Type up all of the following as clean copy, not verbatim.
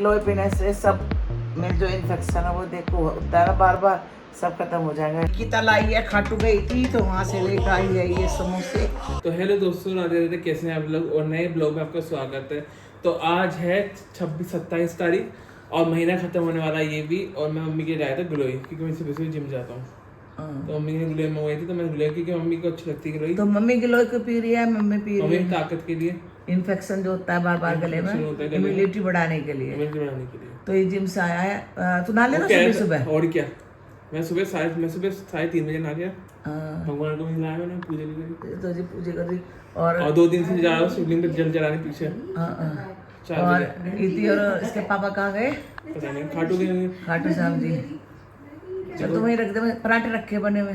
गिलोय पीने से सब में जो इन्फेक्शन है वो देखो होता है ना बार बार, सब खत्म हो जाएगा। गीता लाई है, खाटू गई थी तो वहाँ से लेकर आई है ये समोसे। तो हेलो दोस्तों, राधे राधे, कैसे हैं आप लोग? और नए ब्लॉग में आपका स्वागत है। तो आज है 27 तारीख और महीना खत्म होने वाला है ये भी। और मैं मम्मी के लाया था गिलोय, क्योंकि मैं सुबह सुबह जिम जाता हूँ। तो मम्मी ने गिलोय मंगवाई थी, तो मैं गिलोय क्योंकि मम्मी को अच्छी लगती है गिलोय। तो मम्मी गिलोय को पी रही है, मम्मी पी रही है ताकत के लिए, इन्फेक्शन जो होता है बार बार गले में, इम्यूनिटी बढ़ाने के लिए। तो ये जिम से आया है, तू नहा लेना सुबह सुबह। और क्या, मैं सुबह 3:30 बजे नहा गया। भगवान को मिलाया, मैंने पूजा भी करी। तो जी पूजा कर रही और 2 दिन से जा रहा हूँ शिवलिंग पे जल चढ़ाने पीछे। और इति और इसके पापा कहाँ गए? पता नहीं, खाटू गए, खाटू श्याम जी। चल तो वहीं रख दे, पराठे रखे बने हुए,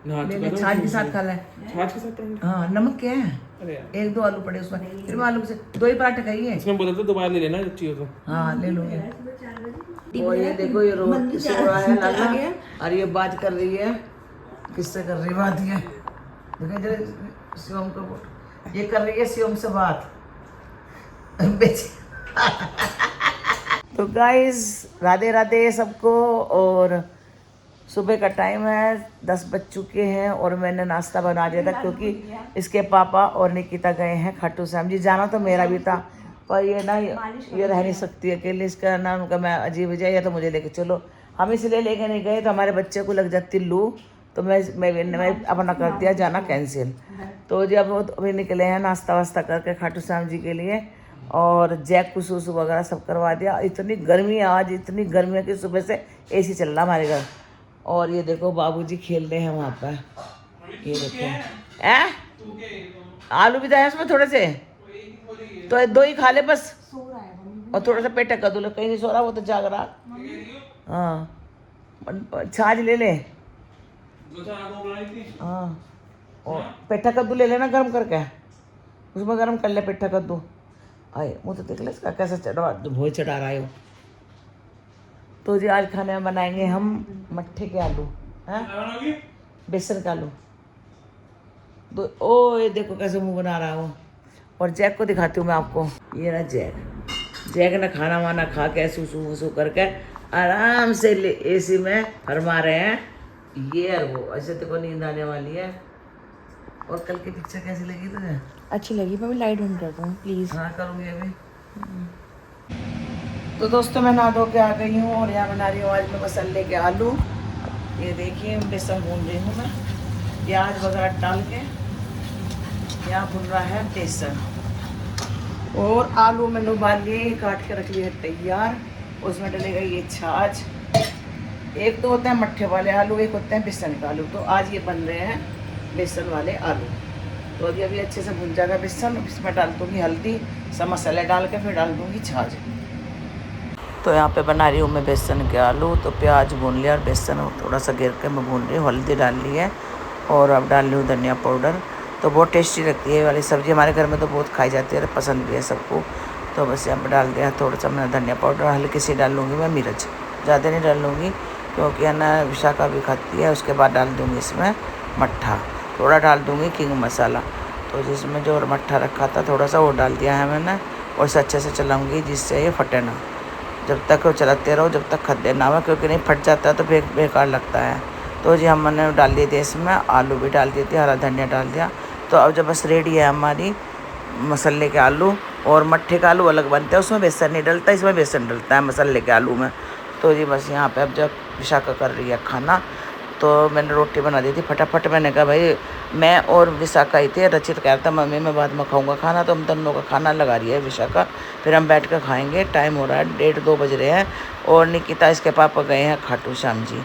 ले ले, छाछ के साथ खा ले। छाछ के साथ पराठे? हाँ, नमक क्या है? अरे यार, 1-2 आलू पड़े उसमें, फिर मैं आलू से 2 ही पराठे खाइए। इसमें बोला था दोबारा ले लेना जब चाहिए तो। हाँ ले लूंगी। और ये देखो ये रो रहा है लाला, और ये बात कर रही है, किससे कर रही बात? ये देखो इधर शिवम को, ये कर रही है शिवम से बात। तो गाइस राधे राधे सबको। और सुबह का टाइम है, 10 बज चुके हैं और मैंने नाश्ता बना दिया था, क्योंकि इसके पापा और निकिता गए हैं खाटू श्याम जी। जाना तो मेरा भी था, पर ये ना ये रह नहीं सकती अकेले, इसका ना उनका मैं अजीब हो जाए, या तो मुझे लेके चलो। हम इसलिए लेके नहीं गए तो हमारे बच्चे को लग जाती लू, तो मैं अपना कर दिया जाना कैंसिल। तो जी अब अभी निकले हैं नाश्ता वास्ता करके खाटू श्याम जी के लिए, और जैक को सूसू वगैरह सब करवा दिया। इतनी गर्मी है आज, इतनी गर्मी है कि सुबह से एसी चल रहा हमारे घर। और ये देखो बाबूजी खेल रहे हैं वहाँ पर, ये देखो आलू भी है उसमें थोड़े से, तो 2 ही खा ले बस, और थोड़ा सा पेट कर दो। कहीं नहीं सो रहा, वो तो जाग रहा। हाँ छाछ ले ले। हाँ, और पेठा कद्दू ले लेना गर्म करके, उसमें गर्म कर ले पेठा कद्दू। आए मुँह तो देख ले इसका कैसा चढ़ा, भोज चढ़ा रहा है वो। तो जी आज खाने में बनाएंगे हम मट्ठे के आलू, हैं बेसन का आलू। तो ओ ये देखो कैसे मुंह बना रहा है वो। और जैक को दिखाती हूँ मैं आपको, ये ना जैक ना खाना वाना खा के सूसू वूसू करके आराम से एसी में फरमा रहे हैं। ये और वो ऐसे तो नींद आने वाली है। और कल की पिक्चर कैसी लगी तुझे? अच्छी लगी, मैं लाइट ऑन कर दूँ प्लीज़। हाँ करूँगी अभी। तो दोस्तों मैं नहा धो के आ गई हूँ और यहाँ बना रही हूँ आज मैं मसाले के आलू। ये देखिए बेसन भून रही हूँ मैं, प्याज वगैरह डाल के। यहाँ भून रहा है बेसन, और आलू मैंने उबाल लिए, काट के रख लिए तैयार। उसमें डलेगा ये छाछ। एक तो होता है मट्ठे वाले आलू, एक होते हैं बेसन का आलू। तो आज ये बन रहे हैं बेसन वाले आलू। तो अभी अच्छे से भून जाएगा बेसन, इसमें डाल दूँगी हल्दी, सब मसाले डाल के फिर डाल दूँगी छाछ। तो यहाँ पे बना रही हूँ मैं बेसन के आलू। तो प्याज भून लिया और बेसन थोड़ा सा गिर के मैं भून रही हूँ, हल्दी डाल ली है, और अब डाल रही हूँ धनिया पाउडर। तो बहुत टेस्टी लगती है ये वाली सब्ज़ी, हमारे घर में तो बहुत खाई जाती है, पसंद भी है सबको। तो बस यहाँ पर डाल दिया थोड़ा सा मैंने धनिया पाउडर, हल्की सी डाल लूँगी मैं मिर्च, ज़्यादा नहीं डाल लूँगी क्योंकि है ना विशाखा भी खाती है। उसके बाद डाल दूँगी इसमें मट्ठा, थोड़ा डाल दूँगी किंग मसाला। तो जिसमें जो मट्ठा रखा था थोड़ा सा वो डाल दिया है मैंने, और इसे अच्छे से चलाऊँगी जिससे ये फटे ना। जब तक चलाते रहो जब तक खद्दे ना हो, क्योंकि नहीं फट जाता है तो बेकार लगता है। तो जी हमने डाल दिए थे इसमें, आलू भी डाल दिए थे, हरा धनिया डाल दिया। तो अब जब बस रेडी है हमारी मसाले के आलू। और मट्ठे का आलू अलग बनता है, उसमें बेसन नहीं डलता, इसमें बेसन डलता है मसाले के आलू में। तो जी बस यहाँ पे अब जब विशाखा कर रही है खाना, तो मैंने रोटी बना दी थी फटाफट। मैंने कहा भाई, मैं और विशाखा ही थे, रचित कह रहा था मम्मी मैं बाद में खाऊंगा खाना, तो हम दोनों का खाना लगा रही है विशाखा, फिर हम बैठ कर खाएंगे। टाइम हो रहा है 1:30-2 बज रहे हैं, और निकिता इसके पापा गए हैं खाटू श्याम जी।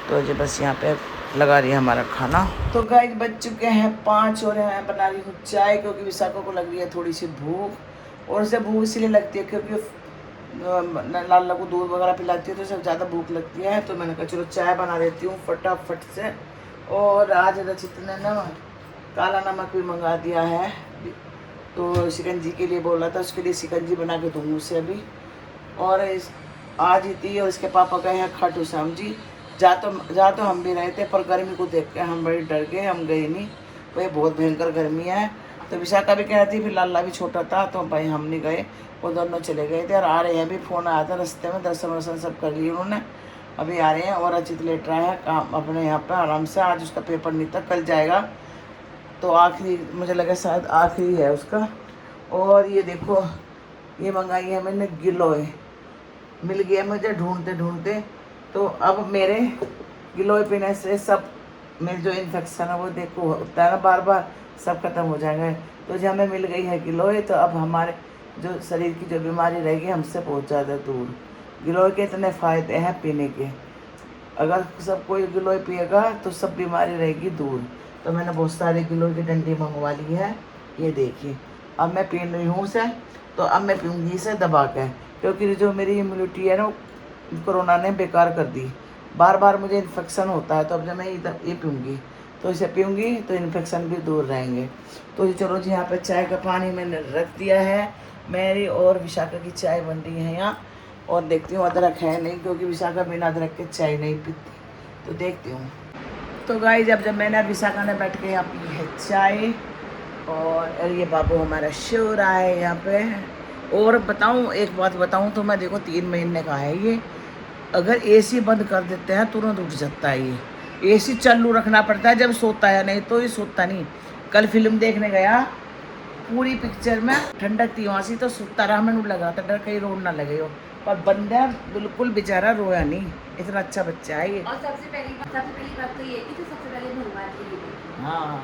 तो जी बस यहाँ पे लगा रही है हमारा खाना। तो गाइस बज चुके हैं 5 और मैं बना रही हूँ चाय, क्योंकि विशाखा को लग रही है थोड़ी सी भूख। और उसे भूख इसलिए लगती है क्योंकि लाला को दूध वगैरह पिलाती है तो सब ज़्यादा भूख लगती है। तो मैंने कहा चलो चाय बना देती हूँ फटाफट से। और आज रचित ने ना काला नमक भी मंगा दिया है, तो शिकंजी के लिए बोला था, उसके लिए शिकंजी बना के दूँगी उसे अभी। और आज ही थी और इसके पापा गए हैं खाटू श्याम जी। जा तो हम भी रहे थे, पर गर्मी को देख के हम बड़े डर गए, हम गए नहीं। भाई बहुत भयंकर गर्मी है, तो विशाखा भी कह रही थी, फिर लाला भी छोटा था तो भाई हम नहीं गए, वो दोनों चले गए थे। और आ रहे हैं, अभी फ़ोन आया था रास्ते में, दर्शन वर्शन सब कर लिए उन्होंने, अभी आ रहे हैं। और अचित लेट रहा है काम अपने यहाँ पर आराम से, आज उसका पेपर नहीं था, कल जाएगा, तो आखिरी मुझे लगा शायद आखिरी है उसका। और ये देखो, ये मंगाई है मैंने गिलोय, मिल गया मुझे ढूंढते ढूंढते। तो अब मेरे गिलोय पीने से सब मेरे जो इन्फेक्शन है वो देखो होता है ना बार बार, सब खत्म हो जाएंगे। तो जब हमें मिल गई है गिलोय, तो अब हमारे जो शरीर की जो बीमारी रहेगी हमसे बहुत ज़्यादा दूर। गिलोय के इतने फ़ायदे हैं पीने के, अगर सब कोई गिलोय पिएगा तो सब बीमारी रहेगी दूर। तो मैंने बहुत सारी गिलोय की डंडी मंगवा ली है, ये देखिए। अब मैं पी रही हूँ उसे, तो अब मैं पीऊँगी इसे दबा के, क्योंकि जो मेरी इम्यूनिटी है ना कोरोना ने बेकार कर दी। बार बार मुझे इन्फेक्शन होता है, तो अब जब मैं ये पीऊँगी तो इसे पीऊँगी तो इन्फेक्शन भी दूर रहेंगे। तो चलो जी, यहाँ पे चाय का पानी मैंने रख दिया है, मेरी और विशाखा की चाय बन रही है यहाँ। और देखती हूँ अदरक है नहीं, क्योंकि विशाखा बिना अदरक के चाय नहीं पीती, तो देखती हूँ। तो गाइस, जब मैंने विशाखा ने बैठ के यहाँ पी है चाय, और ये बाबू हमारा शो रहा है यहाँ पे। और बताऊँ, एक बात बताऊँ तो मैं देखो 3 महीने का है ये, अगर एसी बंद कर देते हैं तुरंत उठ जाता है ये। एसी चालू रखना पड़ता है जब सोता है, नहीं तो ये सोता नहीं। कल फिल्म देखने गया, पूरी पिक्चर में ठंडक थी वहाँ से, तो सोता रहा, मैंने लगा था डर कहीं रोड ना लगे हो, पर बंदा बिल्कुल बेचारा रोया नहीं, इतना अच्छा बच्चा है ये। और सबसे पहली बात तो ये है कि तो सबसे पहले भगवान जी की, हाँ,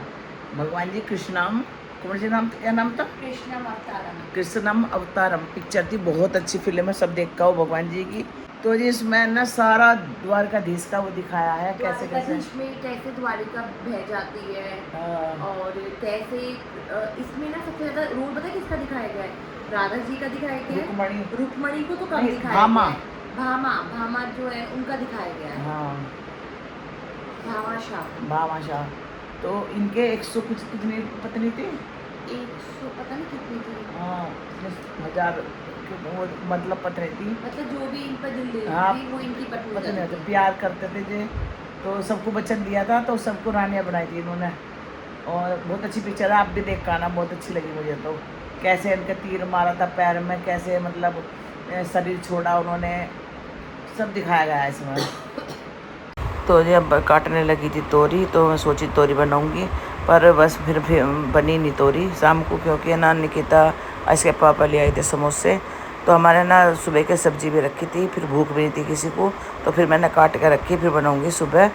भगवान जी कृष्णम, कौन से नाम, क्या नाम था? कृष्णम अवतारम। कृष्णम अवतारम पिक्चर थी, बहुत अच्छी फिल्म है, सब देखा हो भगवान जी की। तो जी इसमें ना सारा द्वारकाधीश का वो दिखाया है, कैसे द्वारकाधीश में कैसे द्वारिका बह जाती है, हाँ। और कैसे इसमें ना सबसे ज्यादा रोल पता है किसका दिखाया गया है? राधा जी का दिखाया गया है, रुक्मणी को तो कम नहीं, दिखाया भामा। गया है। भामा जो है उनका दिखाया गया है, हाँ, भामाशाह। भामाशाह। तो इनके 100 कुछ कितनी पत्नी थी? 100 पता नहीं कितनी थी, हाँ, 1000 वो मतलब पत्नी थी, मतलब जो भी इन पर दिल दे हाँ, रही थी वो इनकी पत्नी पत्नी थी। तो प्यार करते थे जे, तो सबको वचन दिया था, तो सबको रानियाँ बनाई थी इन्होंने। और बहुत अच्छी पिक्चर है, आप भी देख आना, बहुत अच्छी लगी मुझे। तो कैसे इनके तीर मारा था पैर में, कैसे मतलब शरीर छोड़ा उन्होंने, सब दिखाया गया है इसमें। तो जब काटने लगी थी तोरी, तो मैं सोची तोरी बनाऊंगी, पर बस फिर बनी नहीं तोरी शाम को, क्योंकि ना निकिता इसके पापा ले आए थे समोसे, तो हमारे ना सुबह के सब्जी भी रखी थी, फिर भूख भी नहीं थी किसी को, तो फिर मैंने काट के रखी, फिर बनाऊंगी सुबह।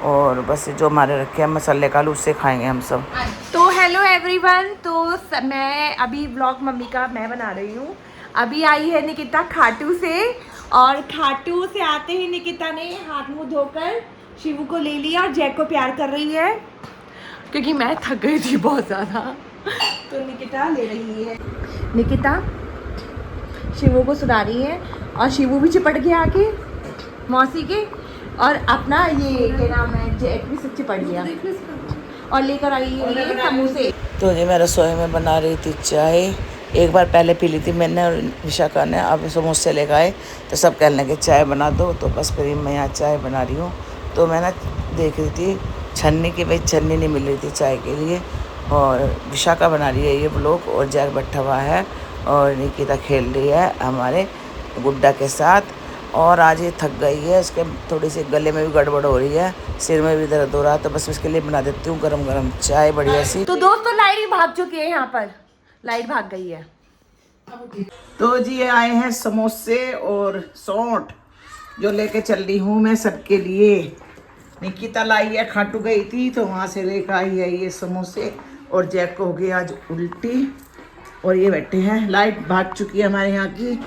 और बस जो हमारे रखे हैं मसाले का आलू, उससे खाएंगे हम सब। तो हेलो एवरीवन, तो मैं अभी व्लॉग मम्मी का मैं बना रही हूँ। अभी आई है निकिता खाटू से, और खाटू से आते ही निकिता ने हाथ मुंह धोकर शिवू को ले लिया और जैक को प्यार कर रही है, क्योंकि मैं थक गई थी बहुत ज़्यादा। तो निकिता ले रही है, निकिता शिवू को सुना रही है, और शिवू भी चिपट गया आके मौसी के, और अपना ये क्या नाम है जैक भी सब चिपट गया, और लेकर आई है ये समोसे। तो जी मैं रसोई में बना रही थी चाय, एक बार पहले पी ली थी मैंने और विशाखा ने, अब समोसे लेकर आए तो सब कहने लगे चाय बना दो, तो बस फिर मैं यहाँ चाय बना रही हूँ। तो मैं ना देख रही थी छन्नी की, भाई छन्नी नहीं मिल रही थी चाय के लिए, और विशाखा बना रही है ये ब्लॉग, और जैक बैठा हुआ है, और निकिता खेल रही है हमारे गुड्डा के साथ। और आज ये थक गई है, इसके थोड़ी सी गले में भी गड़बड़ हो रही है, सिर में भी दर्द हो रहा है, तो बस इसके लिए बना देती हूँ गरम गरम चाय बढ़िया सी। तो दोस्तों लाइट भाग चुकी है, यहाँ पर लाइट भाग गई है। तो जी ये आए हैं समोसे और सौंठ, जो लेके चल रही हूँ मैं सबके लिए। निकिता लाई है, खाटू गई थी तो वहाँ से लेकर आई है ये समोसे, और जैक को हो गई आज उल्टी, और ये बैठे हैं। लाइट भाग चुकी है हमारे यहाँ की,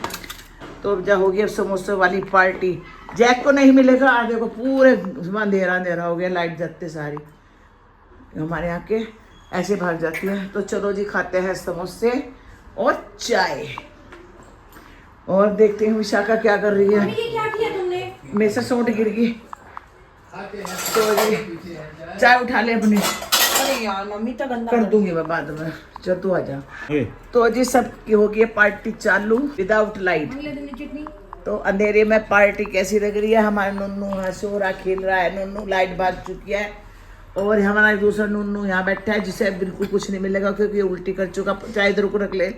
तो अब हो गई समोसे वाली पार्टी। जैक को नहीं मिलेगा, आगे को पूरे अंधेरा अंधेरा हो गया, लाइट जाते सारी हमारे यहाँ के ऐसे भाग जाती है। तो चलो जी खाते हैं समोसे और चाय, और देखते हैं विशाखा क्या कर रही है। ये क्या किया तुमने? मेरे से सोट गिर गई, तो जी चाय उठा ले अपनी, अरे यार मम्मी तो गंदा कर दूंगी मैं बाद में, चल तू आ जा। तो जी सब की हो गई पार्टी चालू विदाउट लाइट, चटनी। तो अंधेरे में पार्टी कैसी लग रही है। हमारा नुन्नू हंस रहा, खेल रहा है नुन्नू, लाइट भाग चुकी है, और हमारा दूसरा नन्नू यहाँ बैठा है जिसे बिल्कुल कुछ नहीं मिलेगा क्योंकि ये उल्टी कर चुका, चाहे इधर को रख ले।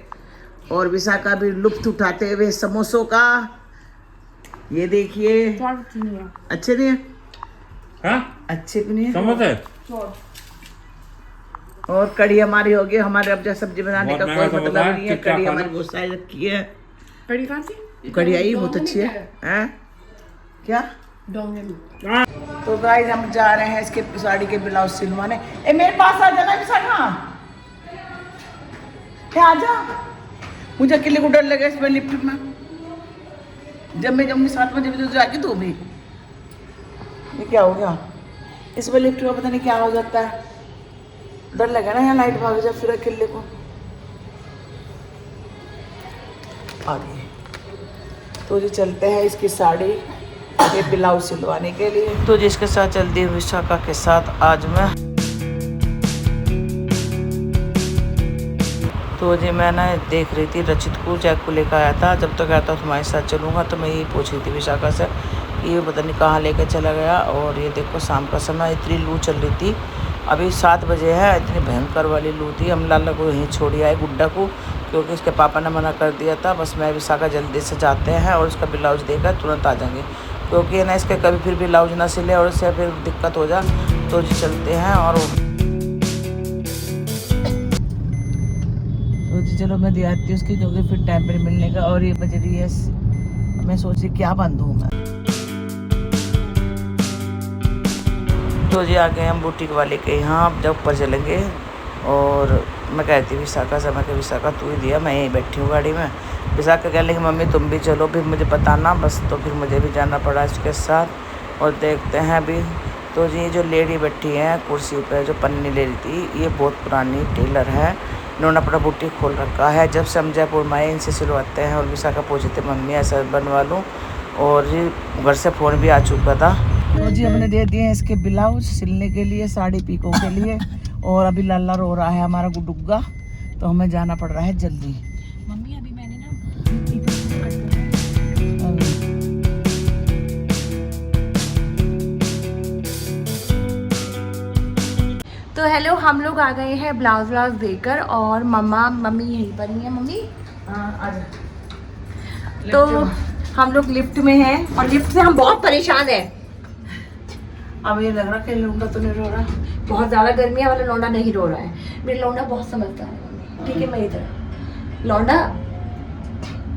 और विशाखा भी लुत्फ उठाते हुए समोसों का, ये देखिए अच्छे नहीं है, हाँ अच्छे भी नहीं है। समोसे और कढ़ी हमारी होगी, हमारे अब जब सब्जी बनाने का बहुत कोई महंगा मतलब समोसा है, नहीं है। चुपचाप कढ़ी खा हमारी लो। बहुत सारी रखी है, कड़ी कहाँ से? कढ़ी आई बहुत अच्छी है। क्या तो गाइस हम जा रहे हैं इसके साड़ी के ब्लाउज सिलवाने। ए मेरे पास आ जाना विशाखा, क्या आ जा, मुझे अकेले को डर लगा इसमें लिफ्ट में। जब मैं जाऊंगी 7 बजे तो जाके तू भी, ये क्या हो गया इसमें लिफ्ट में, पता नहीं क्या हो जाता है, डर लगा ना यहाँ लाइट भाग जाए फिर अकेले को। आ गई तो जी चलते हैं इसकी साड़ी ये ब्लाउज सिलवाने के लिए। तो जिसके साथ चलती हूँ विशाखा के साथ आज मैं। तो जी मैं ना देख रही थी रचित को, जैक को लेकर आया था, जब तक आया था तुम्हारे साथ चलूँगा, तो मैं यही पूछ रही थी विशाखा से ये पता नहीं कहाँ लेकर चला गया। और ये देखो शाम का समय, इतनी लू चल रही थी, अभी 7 बजे है, इतनी भयंकर वाली लू थी। हम लाला को यहीं छोड़ आए गुड्डा को, क्योंकि उसके पापा ने मना कर दिया था। बस मैं विशाखा जल्दी से जाते हैं और उसका ब्लाउज देकर तुरंत आ जाएंगे, क्योंकि ना इसके कभी फिर ब्लाउज ना सिले और इससे फिर दिक्कत हो जाए। तो जी चलते हैं। और तो जी चलो मैं दे आती हूँ उसकी, क्योंकि फिर टाइम पर मिलने का। और ये बज रही है, मैं सोच रही क्या बांधूँ मैं। तो जी आ गए हम बुटीक वाले के यहाँ, अब जब ऊपर चलेंगे। और मैं कहती विशाखा से, मैं विशाखा तू ही दिया, मैं यहीं बैठी हूँ गाड़ी में। विशाखा कह लगी मम्मी तुम भी चलो, फिर मुझे बताना बस। तो फिर मुझे भी जाना पड़ा इसके साथ। और देखते हैं अभी। तो जी जो लेडी बैठी है कुर्सी पर, जो पन्नी ले रही थी, ये बहुत पुरानी टेलर है, इन्होंने अपना बुटीक खोल रखा है। जब से हम जयपुर में आए इनसे सिलवाते हैं। और विशाखा पूछी थी मम्मी ऐसा बनवा लूँ, और जी घर से फ़ोन भी आ चुका था। तो जी हमने दे दिए हैं इसके ब्लाउज सिलने के लिए, साड़ी पीको के लिए। और अभी लल्ला रो रहा है हमारा गुडुग्गा, तो हमें जाना पड़ रहा है जल्दी। मम्मी अभी मैंने ना तो हेलो, हम लोग आ गए हैं ब्लाउज देकर, और मम्मी यहीं पर ही है। मम्मी तो हम लोग लिफ्ट में हैं, और लिफ्ट से हम बहुत परेशान हैं। अब ये लग रहा कि लौंडा तो नहीं रो रहा, बहुत ज़्यादा गर्मी है, वाला लौंडा नहीं रो रहा है। मेरा लौंडा बहुत समझदार है, ठीक है, मेरी तरह लौंडा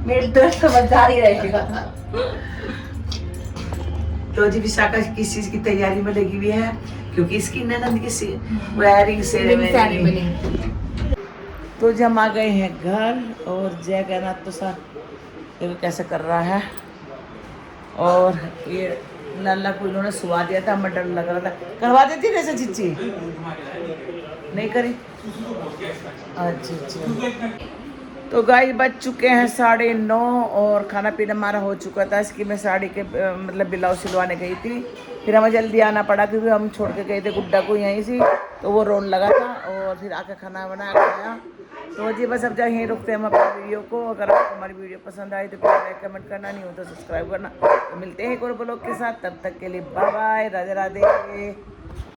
मेरी तरह समझदार ही रहेगा। तो जी विशाखा किस चीज़ की तैयारी में लगी हुई है, क्योंकि इसकी ननद की वेयरिंग सेरेमनी। तो जी हम आ गए हैं घर, और जय कहनाथ तो सा देखो कैसे कर रहा है। और ये लाला को इन्होंने सुवा दिया था, हमें डर लग रहा था, करवा देती वैसे चिच्ची नहीं करी। अच्छा तो गाइस बज चुके हैं 9:30, और खाना पीना हमारा हो चुका था। इसकी मैं साड़ी के मतलब ब्लाउज सिलवाने गई थी, फिर हमें जल्दी आना पड़ा क्योंकि हम छोड़ के गए थे गुड्डा को यहीं से, तो वो रोने लगा था। और फिर आके खाना बनाया खाया। तो जी बस अब जाए यहीं रुकते हैं हम अपनी वीडियो को। अगर आपको हमारी वीडियो पसंद आई तो प्लीज़ लाइक कमेंट करना, नहीं हो तो सब्सक्राइब करना। तो मिलते हैं एक और ब्लॉग के साथ, तब तक के लिए बाय बाय, राधे राधे।